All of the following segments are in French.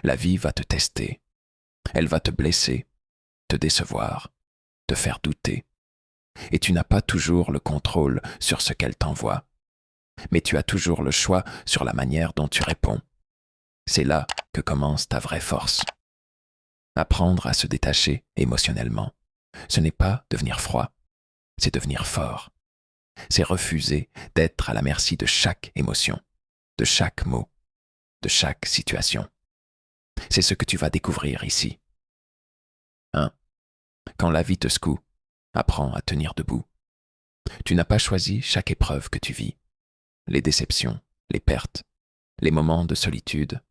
La vie va te tester. Elle va te blesser, te décevoir, te faire douter. Et tu n'as pas toujours le contrôle sur ce qu'elle t'envoie. Mais tu as toujours le choix sur la manière dont tu réponds. C'est là que commence ta vraie force. Apprendre à se détacher émotionnellement. Ce n'est pas devenir froid, c'est devenir fort. C'est refuser d'être à la merci de chaque émotion, de chaque mot, de chaque situation. C'est ce que tu vas découvrir ici. 1. Quand la vie te secoue, apprends à tenir debout. Tu n'as pas choisi chaque épreuve que tu vis, les déceptions, les pertes, les moments de solitude.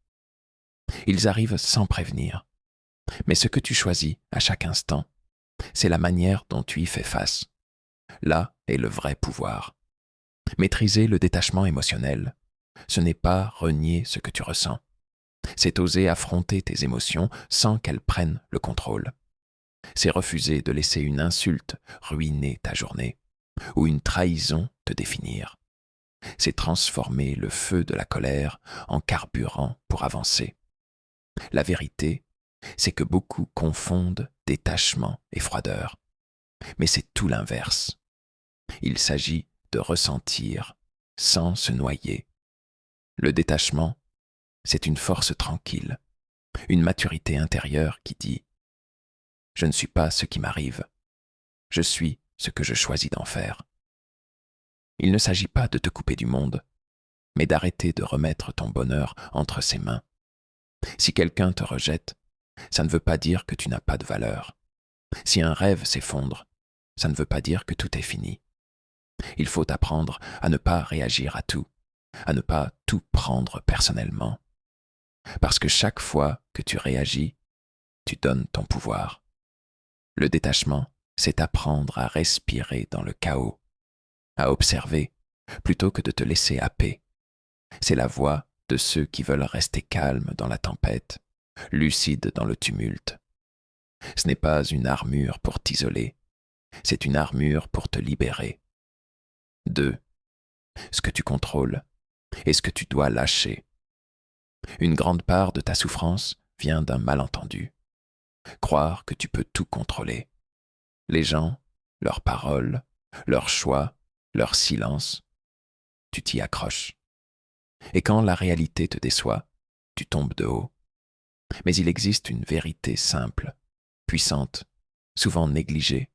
Ils arrivent sans prévenir. Mais ce que tu choisis à chaque instant, c'est la manière dont tu y fais face. Là est le vrai pouvoir. Maîtriser le détachement émotionnel, ce n'est pas renier ce que tu ressens. C'est oser affronter tes émotions sans qu'elles prennent le contrôle. C'est refuser de laisser une insulte ruiner ta journée ou une trahison te définir. C'est transformer le feu de la colère en carburant pour avancer. La vérité, c'est que beaucoup confondent détachement et froideur. Mais c'est tout l'inverse. Il s'agit de ressentir sans se noyer. Le détachement, c'est une force tranquille, une maturité intérieure qui dit « Je ne suis pas ce qui m'arrive, je suis ce que je choisis d'en faire ». Il ne s'agit pas de te couper du monde, mais d'arrêter de remettre ton bonheur entre ses mains. Si quelqu'un te rejette, ça ne veut pas dire que tu n'as pas de valeur. Si un rêve s'effondre, ça ne veut pas dire que tout est fini. Il faut apprendre à ne pas réagir à tout, à ne pas tout prendre personnellement. Parce que chaque fois que tu réagis, tu donnes ton pouvoir. Le détachement, c'est apprendre à respirer dans le chaos, à observer plutôt que de te laisser happer. C'est la voix de ceux qui veulent rester calmes dans la tempête, lucides dans le tumulte. Ce n'est pas une armure pour t'isoler, c'est une armure pour te libérer. 2. Ce que tu contrôles et ce que tu dois lâcher. Une grande part de ta souffrance vient d'un malentendu. Croire que tu peux tout contrôler. Les gens, leurs paroles, leurs choix, leur silence, tu t'y accroches. Et quand la réalité te déçoit, tu tombes de haut. Mais il existe une vérité simple, puissante, souvent négligée.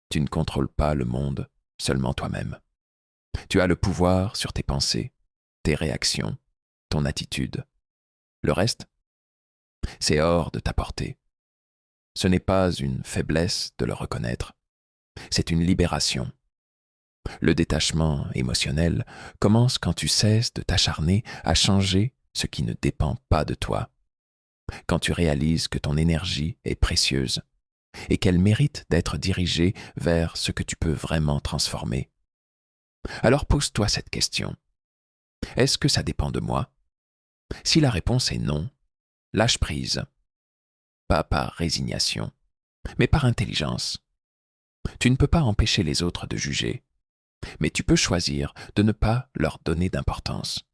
Tu ne contrôles pas le monde, seulement toi-même. Tu as le pouvoir sur tes pensées, tes réactions, ton attitude. Le reste, c'est hors de ta portée. Ce n'est pas une faiblesse de le reconnaître, c'est une libération. Le détachement émotionnel commence quand tu cesses de t'acharner à changer ce qui ne dépend pas de toi. Quand tu réalises que ton énergie est précieuse et qu'elle mérite d'être dirigée vers ce que tu peux vraiment transformer. Alors pose-toi cette question. Est-ce que ça dépend de moi? Si la réponse est non, lâche prise. Pas par résignation, mais par intelligence. Tu ne peux pas empêcher les autres de juger, mais tu peux choisir de ne pas leur donner d'importance.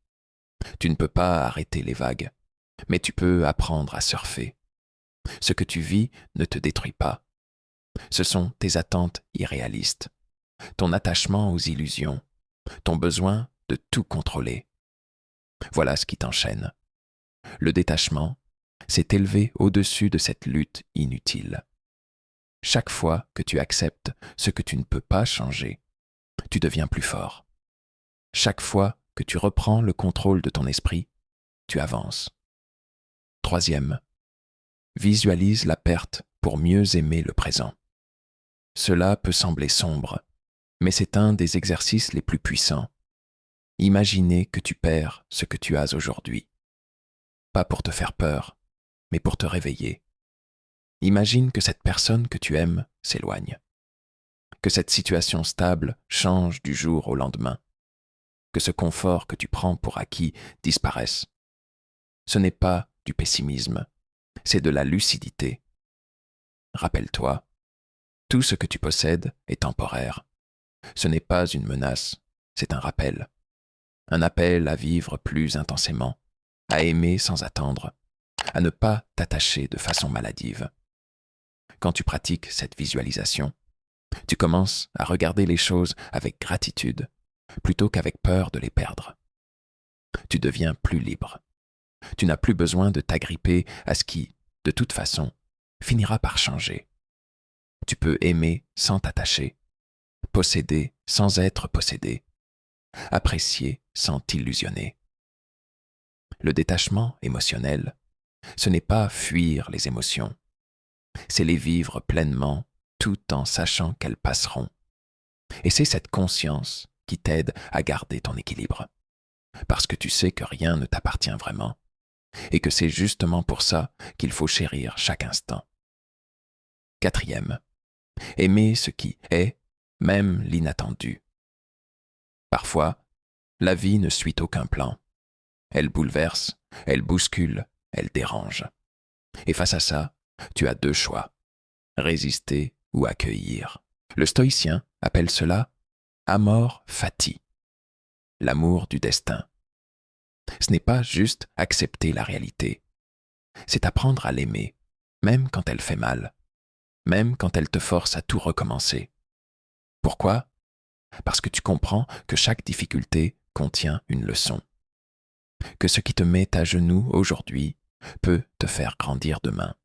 Tu ne peux pas arrêter les vagues, mais tu peux apprendre à surfer. Ce que tu vis ne te détruit pas. Ce sont tes attentes irréalistes, ton attachement aux illusions, ton besoin de tout contrôler. Voilà ce qui t'enchaîne. Le détachement, c'est élever au-dessus de cette lutte inutile. Chaque fois que tu acceptes ce que tu ne peux pas changer, tu deviens plus fort. Chaque fois que tu reprends le contrôle de ton esprit, tu avances. 3. Visualise la perte pour mieux aimer le présent. Cela peut sembler sombre, mais c'est un des exercices les plus puissants. Imaginer que tu perds ce que tu as aujourd'hui. Pas pour te faire peur, mais pour te réveiller. Imagine que cette personne que tu aimes s'éloigne. Que cette situation stable change du jour au lendemain. Que ce confort que tu prends pour acquis disparaisse. Ce n'est pas du pessimisme, c'est de la lucidité. Rappelle-toi, tout ce que tu possèdes est temporaire. Ce n'est pas une menace, c'est un rappel. Un appel à vivre plus intensément, à aimer sans attendre, à ne pas t'attacher de façon maladive. Quand tu pratiques cette visualisation, tu commences à regarder les choses avec gratitude plutôt qu'avec peur de les perdre. Tu deviens plus libre. Tu n'as plus besoin de t'agripper à ce qui, de toute façon, finira par changer. Tu peux aimer sans t'attacher, posséder sans être possédé, apprécier sans t'illusionner. Le détachement émotionnel, ce n'est pas fuir les émotions, c'est les vivre pleinement tout en sachant qu'elles passeront. Et c'est cette conscience qui t'aide à garder ton équilibre, parce que tu sais que rien ne t'appartient vraiment, et que c'est justement pour ça qu'il faut chérir chaque instant. 4e, aimer ce qui est, même l'inattendu. Parfois, la vie ne suit aucun plan. Elle bouleverse, elle bouscule, elle dérange. Et face à ça, tu as 2 choix, résister ou accueillir. Le stoïcien appelle cela amor fati, l'amour du destin. Ce n'est pas juste accepter la réalité, c'est apprendre à l'aimer, même quand elle fait mal, même quand elle te force à tout recommencer. Pourquoi ? Parce que tu comprends que chaque difficulté contient une leçon, que ce qui te met à genoux aujourd'hui peut te faire grandir demain,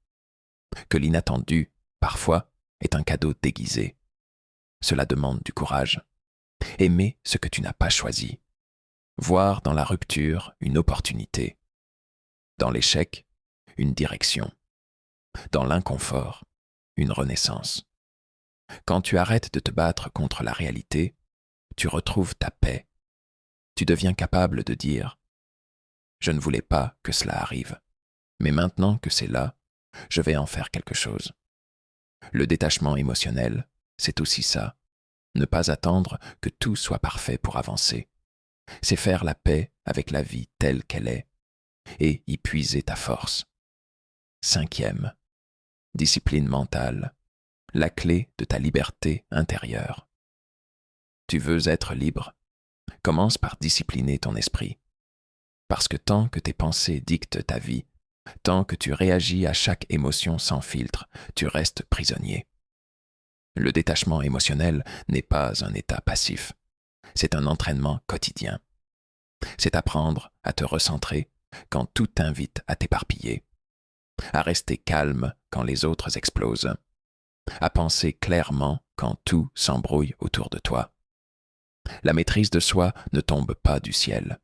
que l'inattendu, parfois, est un cadeau déguisé. Cela demande du courage. Aimer ce que tu n'as pas choisi. Voir dans la rupture une opportunité. Dans l'échec, une direction. Dans l'inconfort, une renaissance. Quand tu arrêtes de te battre contre la réalité, tu retrouves ta paix. Tu deviens capable de dire « Je ne voulais pas que cela arrive, mais maintenant que c'est là, je vais en faire quelque chose. » Le détachement émotionnel, c'est aussi ça. Ne pas attendre que tout soit parfait pour avancer. C'est faire la paix avec la vie telle qu'elle est et y puiser ta force. 5e, discipline mentale, la clé de ta liberté intérieure. Tu veux être libre? Commence par discipliner ton esprit. Parce que tant que tes pensées dictent ta vie, tant que tu réagis à chaque émotion sans filtre, tu restes prisonnier. Le détachement émotionnel n'est pas un état passif. C'est un entraînement quotidien. C'est apprendre à te recentrer quand tout t'invite à t'éparpiller, à rester calme quand les autres explosent, à penser clairement quand tout s'embrouille autour de toi. La maîtrise de soi ne tombe pas du ciel.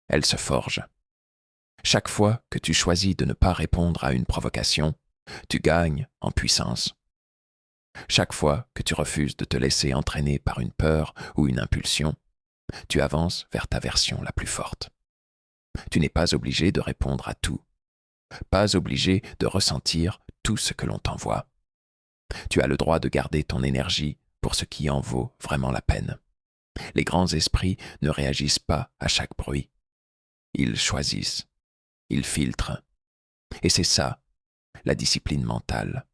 Elle se forge. Chaque fois que tu choisis de ne pas répondre à une provocation, tu gagnes en puissance. Chaque fois que tu refuses de te laisser entraîner par une peur ou une impulsion, tu avances vers ta version la plus forte. Tu n'es pas obligé de répondre à tout, pas obligé de ressentir tout ce que l'on t'envoie. Tu as le droit de garder ton énergie pour ce qui en vaut vraiment la peine. Les grands esprits ne réagissent pas à chaque bruit. Ils choisissent, ils filtrent. Et c'est ça, la discipline mentale.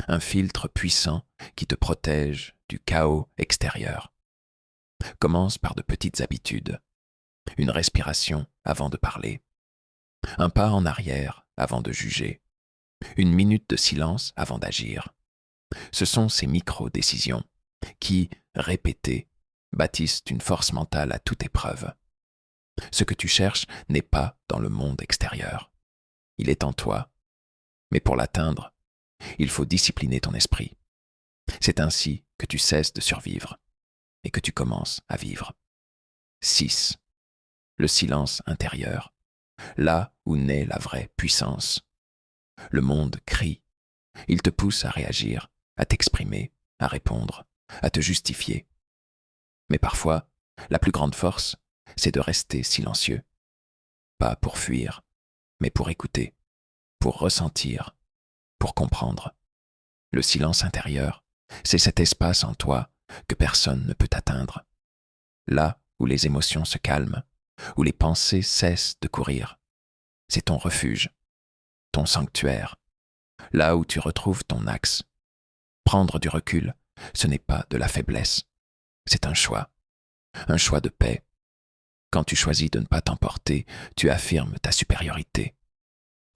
Un filtre puissant qui te protège du chaos extérieur. Commence par de petites habitudes. Une respiration avant de parler. Un pas en arrière avant de juger. Une minute de silence avant d'agir. Ce sont ces micro-décisions qui, répétées, bâtissent une force mentale à toute épreuve. Ce que tu cherches n'est pas dans le monde extérieur. Il est en toi. Mais pour l'atteindre, il faut discipliner ton esprit. C'est ainsi que tu cesses de survivre et que tu commences à vivre. 6. Le silence intérieur, là où naît la vraie puissance. Le monde crie. Il te pousse à réagir, à t'exprimer, à répondre, à te justifier. Mais parfois, la plus grande force, c'est de rester silencieux. Pas pour fuir, mais pour écouter, pour ressentir, pour comprendre. Le silence intérieur, c'est cet espace en toi que personne ne peut atteindre. Là où les émotions se calment, où les pensées cessent de courir. C'est ton refuge, ton sanctuaire, là où tu retrouves ton axe. Prendre du recul, ce n'est pas de la faiblesse, c'est un choix de paix. Quand tu choisis de ne pas t'emporter, tu affirmes ta supériorité.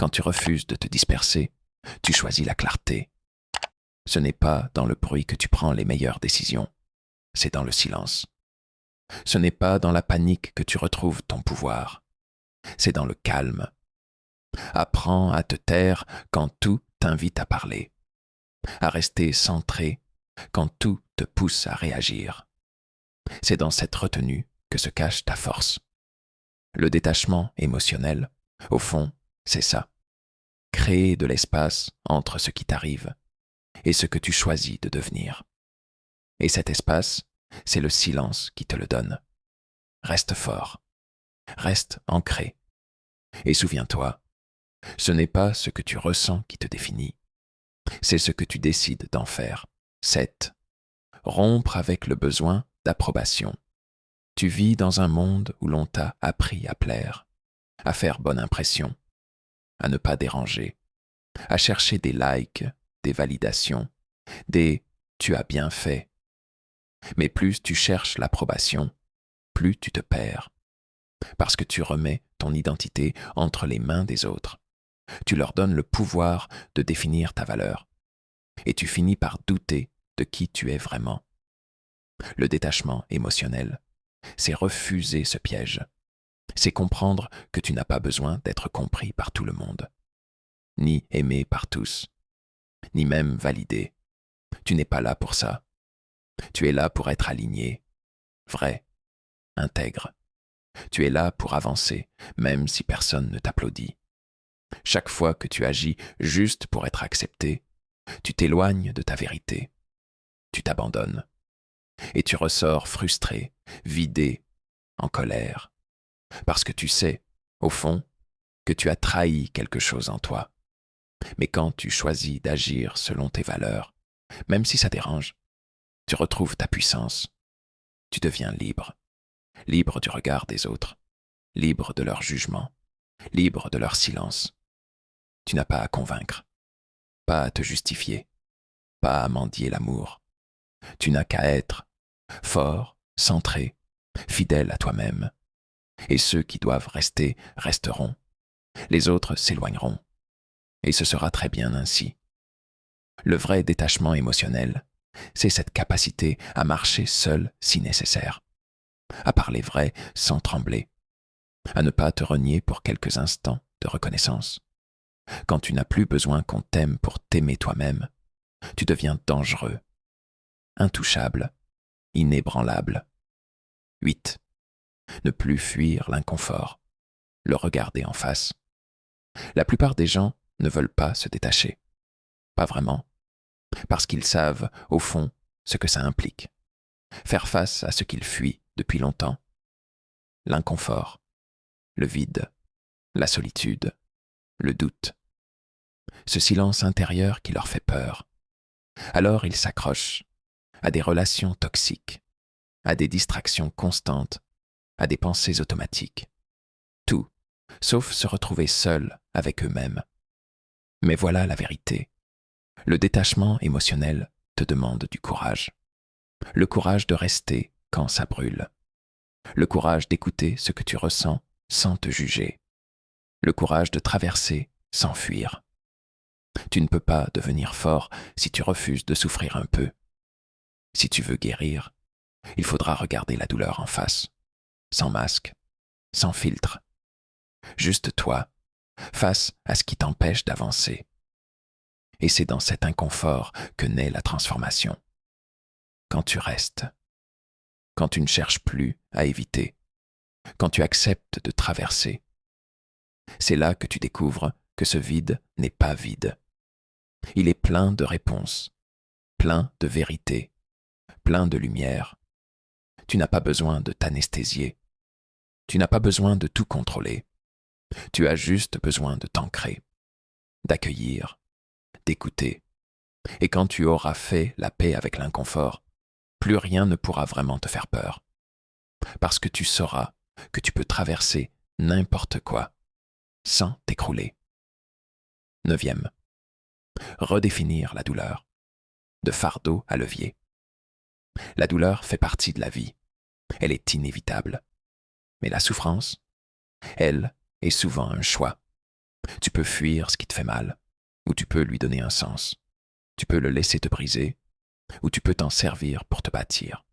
Quand tu refuses de te disperser, tu choisis la clarté. Ce n'est pas dans le bruit que tu prends les meilleures décisions, c'est dans le silence. Ce n'est pas dans la panique que tu retrouves ton pouvoir, c'est dans le calme. Apprends à te taire quand tout t'invite à parler, à rester centré quand tout te pousse à réagir. C'est dans cette retenue que se cache ta force. Le détachement émotionnel, au fond, c'est ça. Créer de l'espace entre ce qui t'arrive et ce que tu choisis de devenir. Et cet espace, c'est le silence qui te le donne. Reste fort, reste ancré. Et souviens-toi, ce n'est pas ce que tu ressens qui te définit, c'est ce que tu décides d'en faire. 7. Rompre avec le besoin d'approbation. Tu vis dans un monde où l'on t'a appris à plaire, à faire bonne impression, à ne pas déranger, à chercher des likes, des validations, des « tu as bien fait ». Mais plus tu cherches l'approbation, plus tu te perds, parce que tu remets ton identité entre les mains des autres. Tu leur donnes le pouvoir de définir ta valeur, et tu finis par douter de qui tu es vraiment. Le détachement émotionnel, c'est refuser ce piège. C'est comprendre que tu n'as pas besoin d'être compris par tout le monde, ni aimé par tous, ni même validé. Tu n'es pas là pour ça. Tu es là pour être aligné, vrai, intègre. Tu es là pour avancer, même si personne ne t'applaudit. Chaque fois que tu agis juste pour être accepté, tu t'éloignes de ta vérité. Tu t'abandonnes. Et tu ressors frustré, vidé, en colère. Parce que tu sais, au fond, que tu as trahi quelque chose en toi. Mais quand tu choisis d'agir selon tes valeurs, même si ça dérange, tu retrouves ta puissance. Tu deviens libre. Libre du regard des autres. Libre de leur jugement. Libre de leur silence. Tu n'as pas à convaincre. Pas à te justifier. Pas à mendier l'amour. Tu n'as qu'à être fort, centré, fidèle à toi-même. Et ceux qui doivent rester resteront. Les autres s'éloigneront. Et ce sera très bien ainsi. Le vrai détachement émotionnel, c'est cette capacité à marcher seul si nécessaire, à parler vrai sans trembler, à ne pas te renier pour quelques instants de reconnaissance. Quand tu n'as plus besoin qu'on t'aime pour t'aimer toi-même, tu deviens dangereux, intouchable, inébranlable. 8. Ne plus fuir l'inconfort, le regarder en face. La plupart des gens ne veulent pas se détacher. Pas vraiment. Parce qu'ils savent, au fond, ce que ça implique. Faire face à ce qu'ils fuient depuis longtemps. L'inconfort, le vide, la solitude, le doute. Ce silence intérieur qui leur fait peur. Alors ils s'accrochent à des relations toxiques, à des distractions constantes, à des pensées automatiques. Tout, sauf se retrouver seuls avec eux-mêmes. Mais voilà la vérité. Le détachement émotionnel te demande du courage. Le courage de rester quand ça brûle. Le courage d'écouter ce que tu ressens sans te juger. Le courage de traverser sans fuir. Tu ne peux pas devenir fort si tu refuses de souffrir un peu. Si tu veux guérir, il faudra regarder la douleur en face, sans masque, sans filtre. Juste toi, face à ce qui t'empêche d'avancer. Et c'est dans cet inconfort que naît la transformation. Quand tu restes, quand tu ne cherches plus à éviter, quand tu acceptes de traverser, c'est là que tu découvres que ce vide n'est pas vide. Il est plein de réponses, plein de vérité, plein de lumière. Tu n'as pas besoin de t'anesthésier. Tu n'as pas besoin de tout contrôler. Tu as juste besoin de t'ancrer, d'accueillir, d'écouter. Et quand tu auras fait la paix avec l'inconfort, plus rien ne pourra vraiment te faire peur. Parce que tu sauras que tu peux traverser n'importe quoi sans t'écrouler. 9. Redéfinir la douleur. De fardeau à levier. La douleur fait partie de la vie. Elle est inévitable. Mais la souffrance, elle, est souvent un choix. Tu peux fuir ce qui te fait mal, ou tu peux lui donner un sens. Tu peux le laisser te briser, ou tu peux t'en servir pour te bâtir.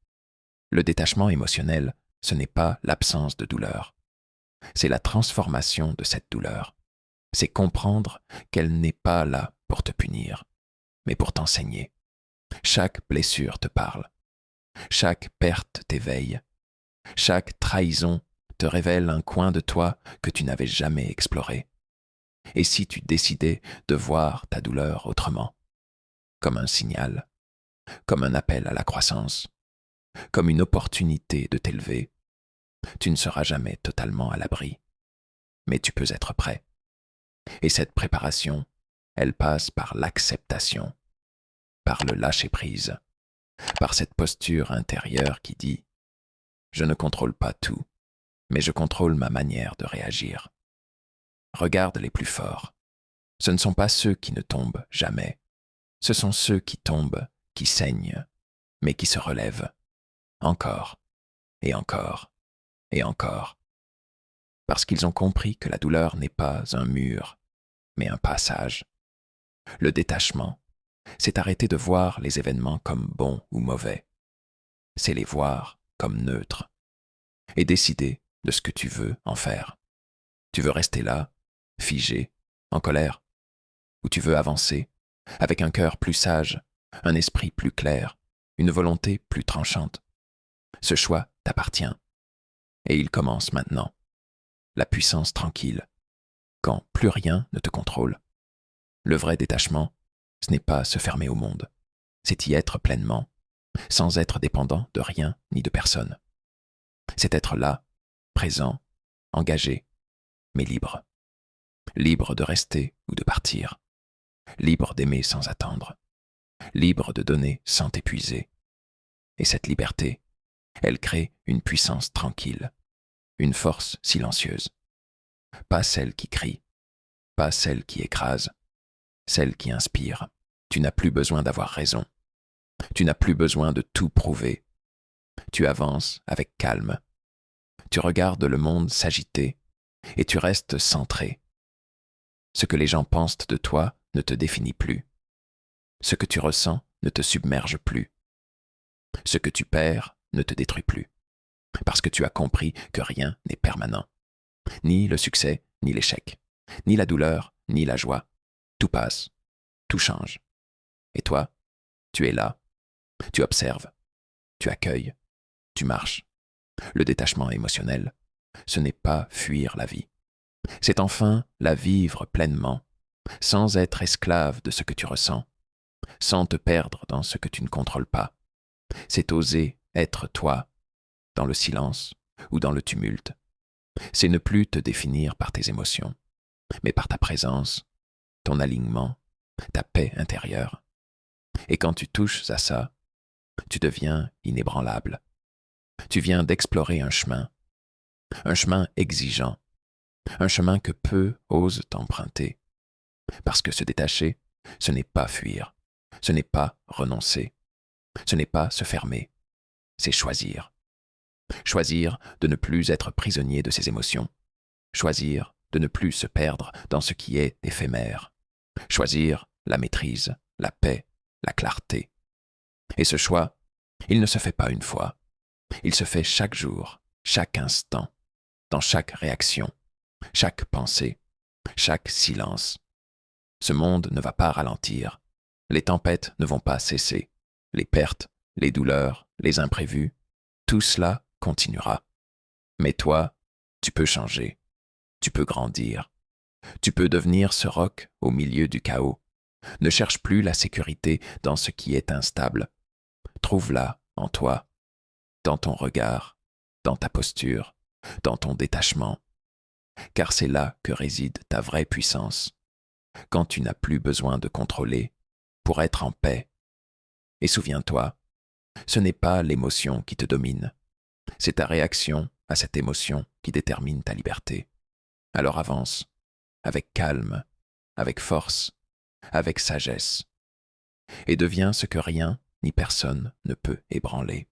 Le détachement émotionnel, ce n'est pas l'absence de douleur. C'est la transformation de cette douleur. C'est comprendre qu'elle n'est pas là pour te punir, mais pour t'enseigner. Chaque blessure te parle. Chaque perte t'éveille. Chaque trahison te révèle un coin de toi que tu n'avais jamais exploré. Et si tu décidais de voir ta douleur autrement, comme un signal, comme un appel à la croissance, comme une opportunité de t'élever, tu ne seras jamais totalement à l'abri, mais tu peux être prêt. Et cette préparation, elle passe par l'acceptation, par le lâcher-prise, par cette posture intérieure qui dit « Je ne contrôle pas tout, mais je contrôle ma manière de réagir. » Regarde les plus forts. Ce ne sont pas ceux qui ne tombent jamais. Ce sont ceux qui tombent, qui saignent, mais qui se relèvent. Encore, et encore, et encore. Parce qu'ils ont compris que la douleur n'est pas un mur, mais un passage. Le détachement, c'est arrêter de voir les événements comme bons ou mauvais. C'est les voir comme neutres. Et décider de ce que tu veux en faire. Tu veux rester là, figé, en colère, ou tu veux avancer, avec un cœur plus sage, un esprit plus clair, une volonté plus tranchante. Ce choix t'appartient. Et il commence maintenant. La puissance tranquille, quand plus rien ne te contrôle. Le vrai détachement, ce n'est pas se fermer au monde, c'est y être pleinement, sans être dépendant de rien ni de personne. C'est être là, présent, engagé, mais libre. Libre de rester ou de partir. Libre d'aimer sans attendre. Libre de donner sans t'épuiser. Et cette liberté, elle crée une puissance tranquille, une force silencieuse. Pas celle qui crie, pas celle qui écrase, celle qui inspire. Tu n'as plus besoin d'avoir raison. Tu n'as plus besoin de tout prouver. Tu avances avec calme. Tu regardes le monde s'agiter et tu restes centré. Ce que les gens pensent de toi ne te définit plus. Ce que tu ressens ne te submerge plus. Ce que tu perds ne te détruit plus. Parce que tu as compris que rien n'est permanent. Ni le succès, ni l'échec. Ni la douleur, ni la joie. Tout passe. Tout change. Et toi, tu es là. Tu observes. Tu accueilles. Tu marches. Le détachement émotionnel, ce n'est pas fuir la vie. C'est enfin la vivre pleinement, sans être esclave de ce que tu ressens, sans te perdre dans ce que tu ne contrôles pas. C'est oser être toi, dans le silence ou dans le tumulte. C'est ne plus te définir par tes émotions, mais par ta présence, ton alignement, ta paix intérieure. Et quand tu touches à ça, tu deviens inébranlable. Tu viens d'explorer un chemin exigeant, un chemin que peu osent t'emprunter. Parce que se détacher, ce n'est pas fuir, ce n'est pas renoncer, ce n'est pas se fermer, c'est choisir. Choisir de ne plus être prisonnier de ses émotions, choisir de ne plus se perdre dans ce qui est éphémère, choisir la maîtrise, la paix, la clarté. Et ce choix, il ne se fait pas une fois, il se fait chaque jour, chaque instant, dans chaque réaction, chaque pensée, chaque silence. Ce monde ne va pas ralentir, les tempêtes ne vont pas cesser, les pertes, les douleurs, les imprévus, tout cela continuera. Mais toi, tu peux changer, tu peux grandir, tu peux devenir ce roc au milieu du chaos. Ne cherche plus la sécurité dans ce qui est instable. Trouve-la en toi, dans ton regard, dans ta posture, dans ton détachement, car c'est là que réside ta vraie puissance, quand tu n'as plus besoin de contrôler pour être en paix. Et souviens-toi, ce n'est pas l'émotion qui te domine, c'est ta réaction à cette émotion qui détermine ta liberté. Alors avance, avec calme, avec force, avec sagesse, et deviens ce que rien ni personne ne peut ébranler.